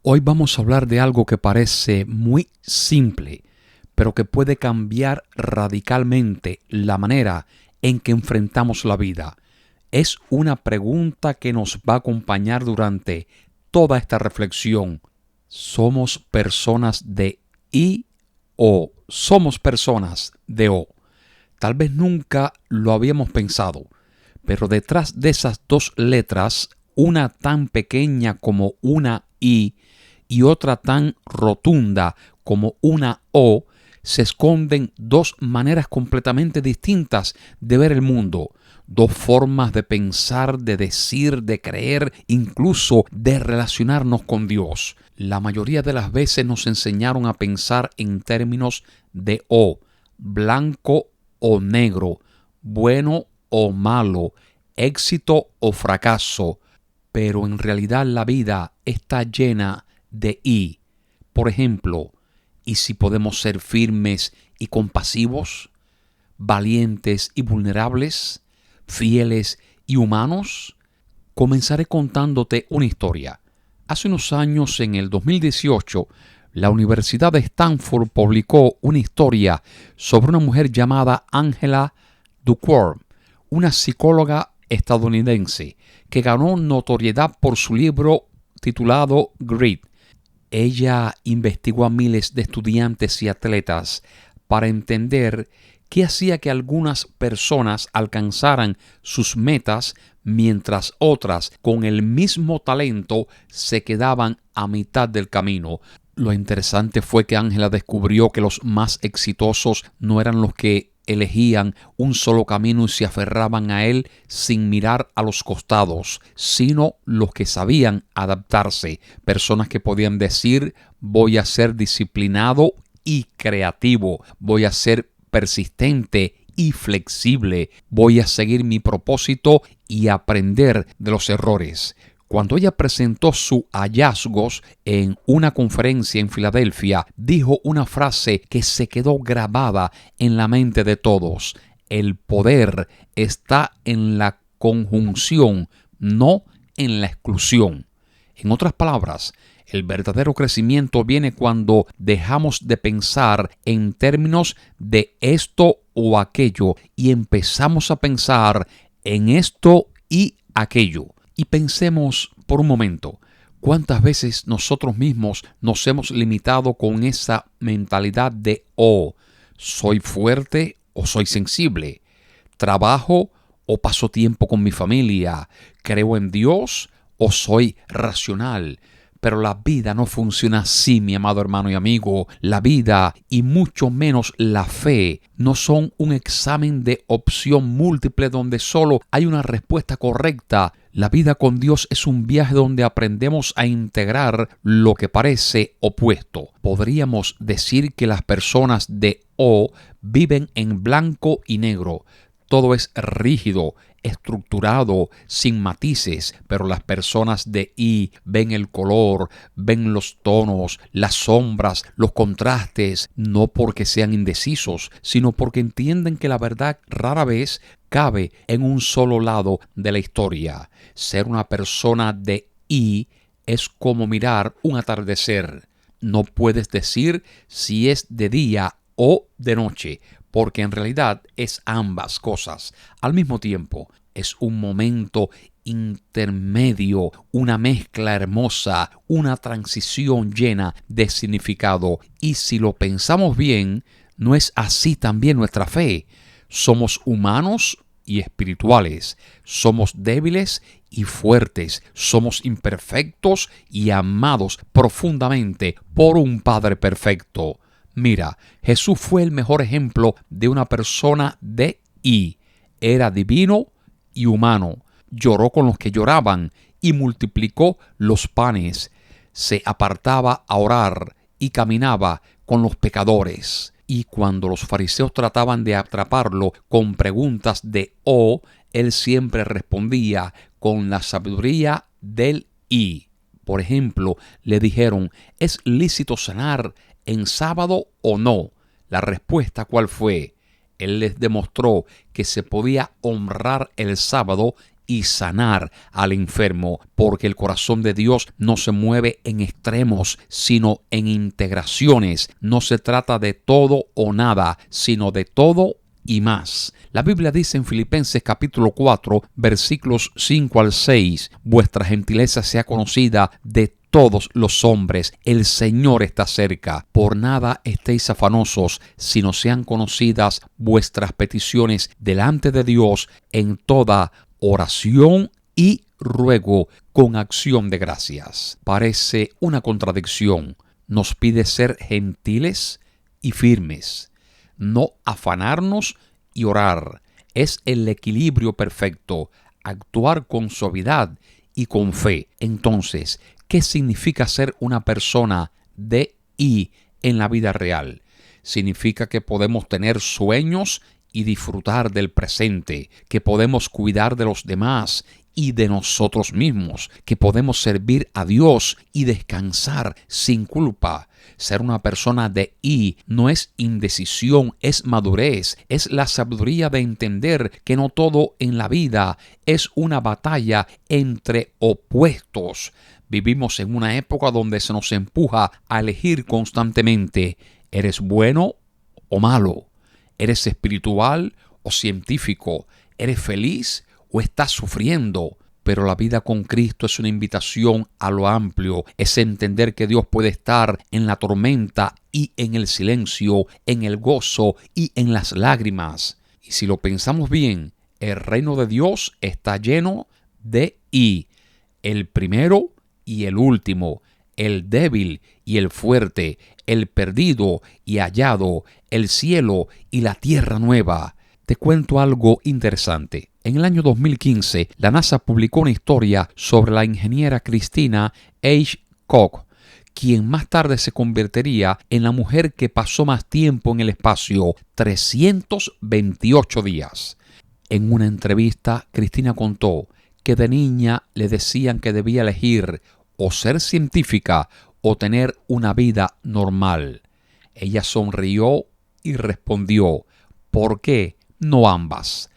Hoy vamos a hablar de algo que parece muy simple, pero que puede cambiar radicalmente la manera en que enfrentamos la vida. Es una pregunta que nos va a acompañar durante toda esta reflexión. ¿Somos personas de I o somos personas de O? Tal vez nunca lo habíamos pensado, pero detrás de esas dos letras, una tan pequeña como una I y otra tan rotunda como una O, se esconden dos maneras completamente distintas de ver el mundo, dos formas de pensar, de decir, de creer, incluso de relacionarnos con Dios. La mayoría de las veces nos enseñaron a pensar en términos de O, blanco o negro, bueno o malo, éxito o fracaso, pero en realidad la vida está llena de I. Por ejemplo, ¿y si podemos ser firmes y compasivos, valientes y vulnerables, fieles y humanos? Comenzaré contándote una historia. Hace unos años, en el 2018, la Universidad de Stanford publicó una historia sobre una mujer llamada Angela Duckworth, una psicóloga estadounidense que ganó notoriedad por su libro titulado Grit. Ella investigó a miles de estudiantes y atletas para entender qué hacía que algunas personas alcanzaran sus metas mientras otras, con el mismo talento, se quedaban a mitad del camino. Lo interesante fue que Ángela descubrió que los más exitosos no eran los que elegían un solo camino y se aferraban a él sin mirar a los costados, sino los que sabían adaptarse, personas que podían decir: voy a ser disciplinado y creativo, voy a ser persistente y flexible, voy a seguir mi propósito y aprender de los errores. Cuando ella presentó sus hallazgos en una conferencia en Filadelfia, dijo una frase que se quedó grabada en la mente de todos: el poder está en la conjunción, no en la exclusión. En otras palabras, el verdadero crecimiento viene cuando dejamos de pensar en términos de esto o aquello y empezamos a pensar en esto y aquello. Y pensemos por un momento, ¿cuántas veces nosotros mismos nos hemos limitado con esa mentalidad de soy fuerte o soy sensible? ¿Trabajo o paso tiempo con mi familia? ¿Creo en Dios o soy racional? Pero la vida no funciona así, mi amado hermano y amigo. La vida, y mucho menos la fe, no son un examen de opción múltiple donde solo hay una respuesta correcta. La vida con Dios es un viaje donde aprendemos a integrar lo que parece opuesto. Podríamos decir que las personas de O viven en blanco y negro. Todo es rígido, estructurado, sin matices, pero las personas de I ven el color, ven los tonos, las sombras, los contrastes, no porque sean indecisos, sino porque entienden que la verdad rara vez cabe en un solo lado de la historia. Ser una persona de I es como mirar un atardecer. No puedes decir si es de día o de noche, porque en realidad es ambas cosas al mismo tiempo. Es un momento intermedio, una mezcla hermosa, una transición llena de significado. Y si lo pensamos bien, ¿no es así también nuestra fe? Somos humanos y espirituales, somos débiles y fuertes, somos imperfectos y amados profundamente por un Padre perfecto. Mira, Jesús fue el mejor ejemplo de una persona de I. Era divino y humano. Lloró con los que lloraban y multiplicó los panes. Se apartaba a orar y caminaba con los pecadores. Y cuando los fariseos trataban de atraparlo con preguntas de él siempre respondía con la sabiduría del I. Por ejemplo, le dijeron: ¿es lícito sanar en sábado o no? La respuesta, ¿cuál fue? Él les demostró que se podía honrar el sábado y sanar al enfermo, porque el corazón de Dios no se mueve en extremos, sino en integraciones. No se trata de todo o nada, sino de todo y más. La Biblia dice en Filipenses capítulo 4, versículos 5 al 6, vuestra gentileza sea conocida de todos los hombres, el Señor está cerca. Por nada estéis afanosos, sino sean conocidas vuestras peticiones delante de Dios en toda oración y ruego con acción de gracias. Parece una contradicción. Nos pide ser gentiles y firmes, no afanarnos y orar. Es el equilibrio perfecto, actuar con suavidad y con fe. Entonces, ¿qué significa ser una persona de I en la vida real? Significa que podemos tener sueños y disfrutar del presente, que podemos cuidar de los demás y de nosotros mismos, que podemos servir a Dios y descansar sin culpa. Ser una persona de I no es indecisión, es madurez, es la sabiduría de entender que no todo en la vida es una batalla entre opuestos. Vivimos en una época donde se nos empuja a elegir constantemente: ¿eres bueno o malo? ¿Eres espiritual o científico? ¿Eres feliz o estás sufriendo? Pero la vida con Cristo es una invitación a lo amplio, es entender que Dios puede estar en la tormenta y en el silencio, en el gozo y en las lágrimas. Y si lo pensamos bien, el reino de Dios está lleno de I, el primero y el último, el débil y el fuerte, el perdido y hallado, el cielo y la tierra nueva. Te cuento algo interesante. En el año 2015, la NASA publicó una historia sobre la ingeniera Christina H. Koch, quien más tarde se convertiría en la mujer que pasó más tiempo en el espacio, 328 días. En una entrevista, Christina contó que de niña le decían que debía elegir o ser científica o tener una vida normal. Ella sonrió y respondió: ¿por qué no ambas?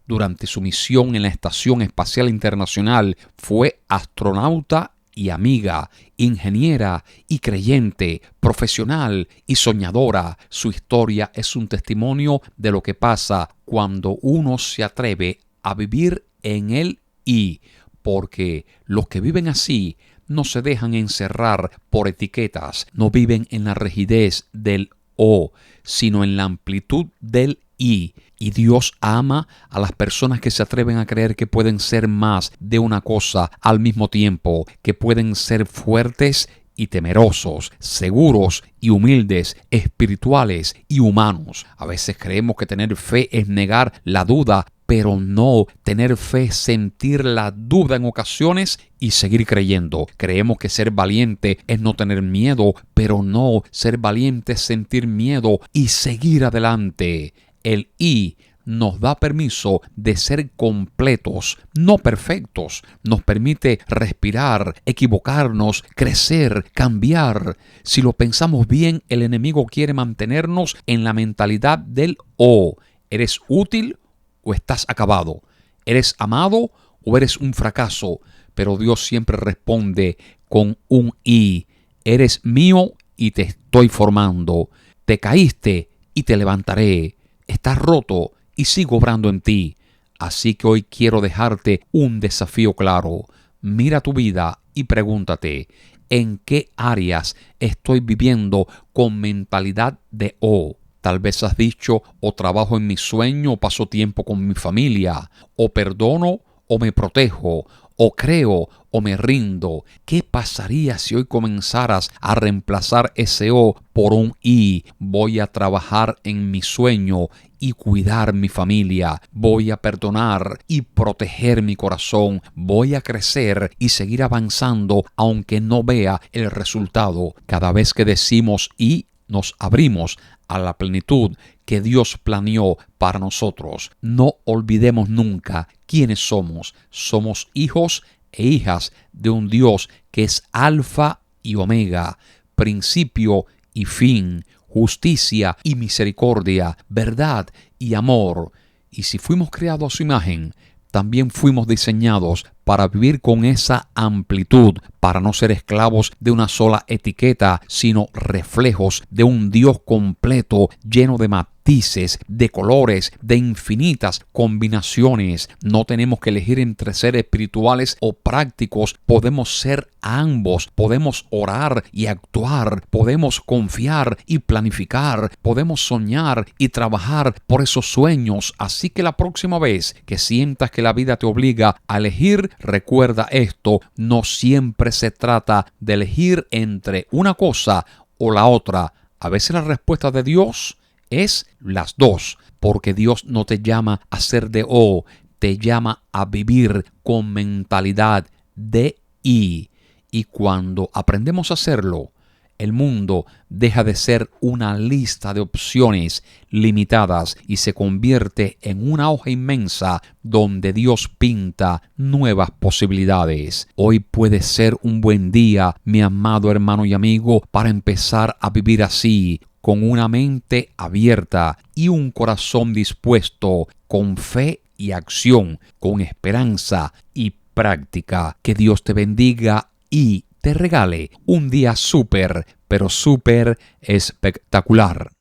Durante su misión en la Estación Espacial Internacional fue astronauta y amiga, ingeniera y creyente, profesional y soñadora. Su historia es un testimonio de lo que pasa cuando uno se atreve a vivir en el I, porque los que viven así no se dejan encerrar por etiquetas, no viven en la rigidez del O, sino en la amplitud del I. Y Dios ama a las personas que se atreven a creer que pueden ser más de una cosa al mismo tiempo, que pueden ser fuertes y temerosos, seguros y humildes, espirituales y humanos. A veces creemos que tener fe es negar la duda, pero no. Tener fe es sentir la duda en ocasiones y seguir creyendo. Creemos que ser valiente es no tener miedo, pero no. Ser valiente es sentir miedo y seguir adelante. El I nos da permiso de ser completos, no perfectos. Nos permite respirar, equivocarnos, crecer, cambiar. Si lo pensamos bien, el enemigo quiere mantenernos en la mentalidad del O. ¿Eres útil o estás acabado? ¿Eres amado o eres un fracaso? Pero Dios siempre responde con un I. Eres mío y te estoy formando. Te caíste y te levantaré. Estás roto y sigo obrando en ti. Así que hoy quiero dejarte un desafío claro. Mira tu vida y pregúntate: ¿en qué áreas estoy viviendo con mentalidad de O? Tal vez has dicho: o trabajo en mi sueño, o paso tiempo con mi familia, o perdono o me protejo, o creo o me rindo. ¿Qué pasaría si hoy comenzaras a reemplazar ese O por un I? Voy a trabajar en mi sueño y cuidar mi familia. Voy a perdonar y proteger mi corazón. Voy a crecer y seguir avanzando aunque no vea el resultado. Cada vez que decimos I, nos abrimos a la plenitud que Dios planeó para nosotros. No olvidemos nunca quiénes somos. Somos hijos e hijas de un Dios que es Alfa y Omega, principio y fin, justicia y misericordia, verdad y amor. Y si fuimos creados a su imagen, también fuimos diseñados para vivir con esa amplitud, para no ser esclavos de una sola etiqueta, sino reflejos de un Dios completo, lleno de matices, de colores, de infinitas combinaciones. No tenemos que elegir entre ser espirituales o prácticos. Podemos ser ambos. Podemos orar y actuar. Podemos confiar y planificar. Podemos soñar y trabajar por esos sueños. Así que la próxima vez que sientas que la vida te obliga a elegir, recuerda esto: no siempre se trata de elegir entre una cosa o la otra. A veces la respuesta de Dios es las dos, porque Dios no te llama a ser de O, te llama a vivir con mentalidad de I. Y cuando aprendemos a hacerlo, el mundo deja de ser una lista de opciones limitadas y se convierte en una hoja inmensa donde Dios pinta nuevas posibilidades. Hoy puede ser un buen día, mi amado hermano y amigo, para empezar a vivir así, con una mente abierta y un corazón dispuesto, con fe y acción, con esperanza y práctica. Que Dios te bendiga y te regale un día súper, pero súper espectacular.